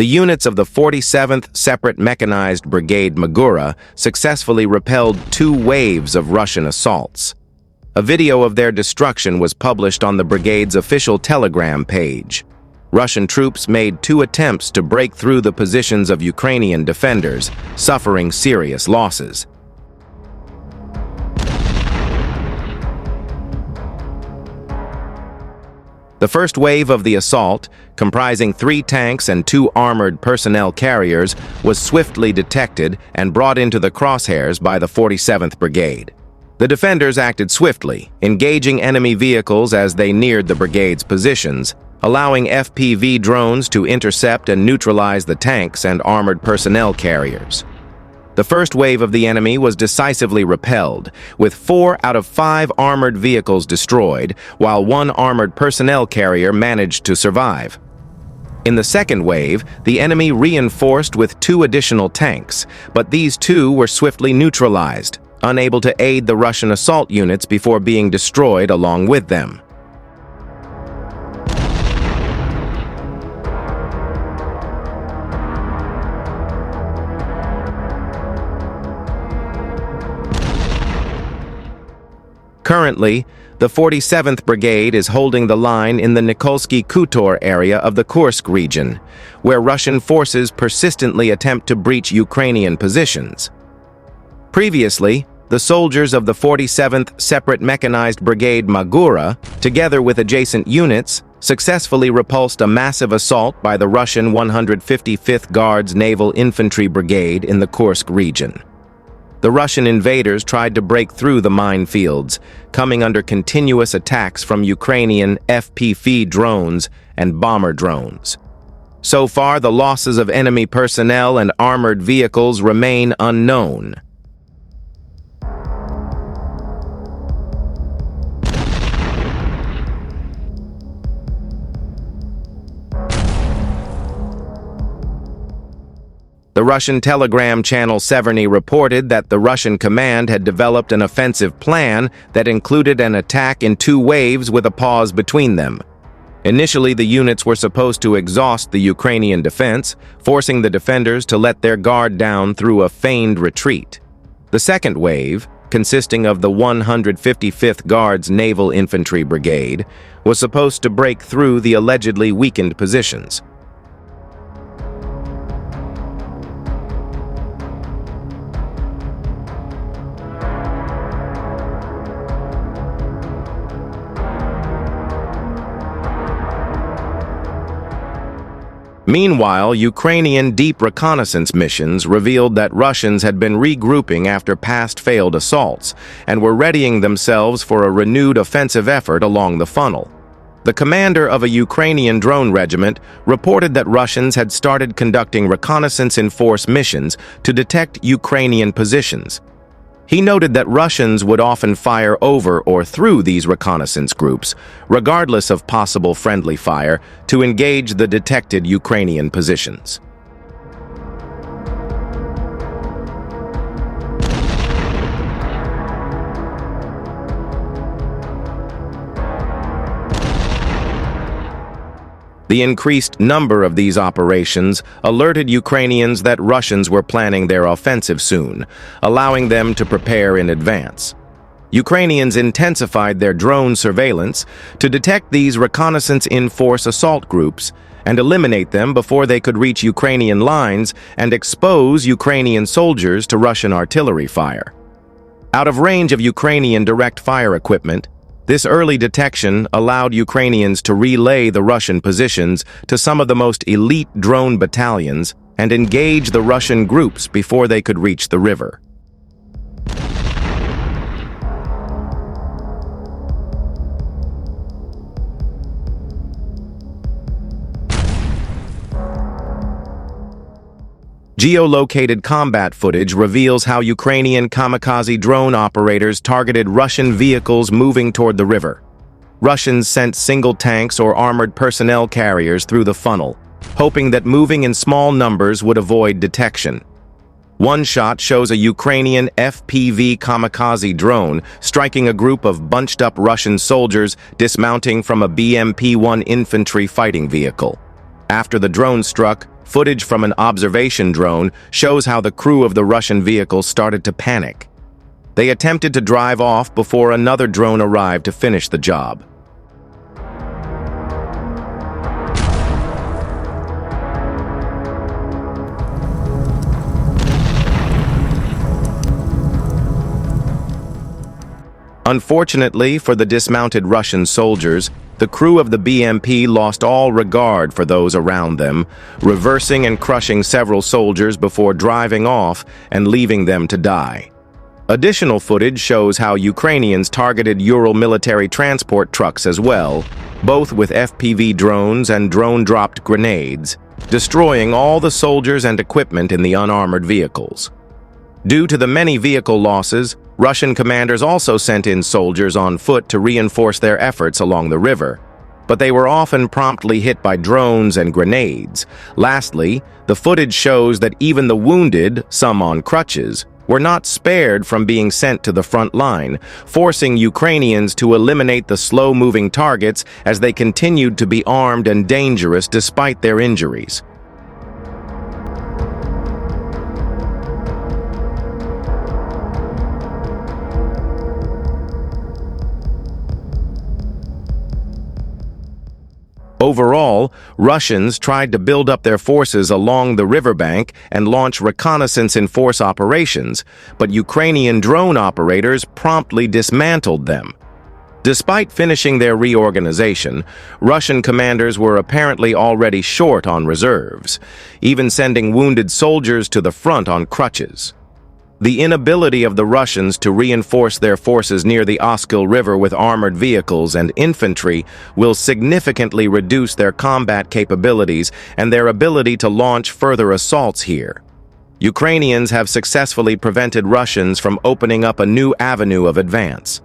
The units of the 47th Separate Mechanized Brigade Magura successfully repelled 2 waves of Russian assaults. A video of their destruction was published on the brigade's official Telegram page. Russian troops made 2 attempts to break through the positions of Ukrainian defenders, suffering serious losses. The first wave of the assault, comprising 3 tanks and 2 armored personnel carriers, was swiftly detected and brought into the crosshairs by the 47th Brigade. The defenders acted swiftly, engaging enemy vehicles as they neared the brigade's positions, allowing FPV drones to intercept and neutralize the tanks and armored personnel carriers. The first wave of the enemy was decisively repelled, with 4 out of 5 armored vehicles destroyed, while 1 armored personnel carrier managed to survive. In the second wave, the enemy reinforced with 2 additional tanks, but these 2 were swiftly neutralized, unable to aid the Russian assault units before being destroyed along with them. Currently, the 47th Brigade is holding the line in the Nikolsky Khutor area of the Kursk region, where Russian forces persistently attempt to breach Ukrainian positions. Previously, the soldiers of the 47th Separate Mechanized Brigade Magura, together with adjacent units, successfully repulsed a massive assault by the Russian 155th Guards Naval Infantry Brigade in the Kursk region. The Russian invaders tried to break through the minefields, coming under continuous attacks from Ukrainian FPV drones and bomber drones. So far, the losses of enemy personnel and armored vehicles remain unknown. The Russian Telegram channel Severny reported that the Russian command had developed an offensive plan that included an attack in 2 waves with a pause between them. Initially, the units were supposed to exhaust the Ukrainian defense, forcing the defenders to let their guard down through a feigned retreat. The second wave, consisting of the 155th Guards Naval Infantry Brigade, was supposed to break through the allegedly weakened positions. Meanwhile, Ukrainian deep reconnaissance missions revealed that Russians had been regrouping after past failed assaults and were readying themselves for a renewed offensive effort along the funnel. The commander of a Ukrainian drone regiment reported that Russians had started conducting reconnaissance-in-force missions to detect Ukrainian positions. He noted that Russians would often fire over or through these reconnaissance groups, regardless of possible friendly fire, to engage the detected Ukrainian positions. The increased number of these operations alerted Ukrainians that Russians were planning their offensive soon, allowing them to prepare in advance. Ukrainians intensified their drone surveillance to detect these reconnaissance-in-force assault groups and eliminate them before they could reach Ukrainian lines and expose Ukrainian soldiers to Russian artillery fire. Out of range of Ukrainian direct fire equipment, this early detection allowed Ukrainians to relay the Russian positions to some of the most elite drone battalions and engage the Russian groups before they could reach the river. Geolocated combat footage reveals how Ukrainian kamikaze drone operators targeted Russian vehicles moving toward the river. Russians sent single tanks or armored personnel carriers through the funnel, hoping that moving in small numbers would avoid detection. One shot shows a Ukrainian FPV kamikaze drone striking a group of bunched-up Russian soldiers dismounting from a BMP-1 infantry fighting vehicle. After the drone struck, Footage from an observation drone shows how the crew of the Russian vehicle started to panic. They attempted to drive off before another drone arrived to finish the job. Unfortunately for the dismounted Russian soldiers, the crew of the BMP lost all regard for those around them, reversing and crushing several soldiers before driving off and leaving them to die. Additional footage shows how Ukrainians targeted Ural military transport trucks as well, both with FPV drones and drone-dropped grenades, destroying all the soldiers and equipment in the unarmored vehicles. Due to the many vehicle losses, Russian commanders also sent in soldiers on foot to reinforce their efforts along the river, but they were often promptly hit by drones and grenades. Lastly, the footage shows that even the wounded, some on crutches, were not spared from being sent to the front line, forcing Ukrainians to eliminate the slow-moving targets as they continued to be armed and dangerous despite their injuries. Overall, Russians tried to build up their forces along the riverbank and launch reconnaissance-in-force operations, but Ukrainian drone operators promptly dismantled them. Despite finishing their reorganization, Russian commanders were apparently already short on reserves, even sending wounded soldiers to the front on crutches. The inability of the Russians to reinforce their forces near the Oskil River with armored vehicles and infantry will significantly reduce their combat capabilities and their ability to launch further assaults here. Ukrainians have successfully prevented Russians from opening up a new avenue of advance.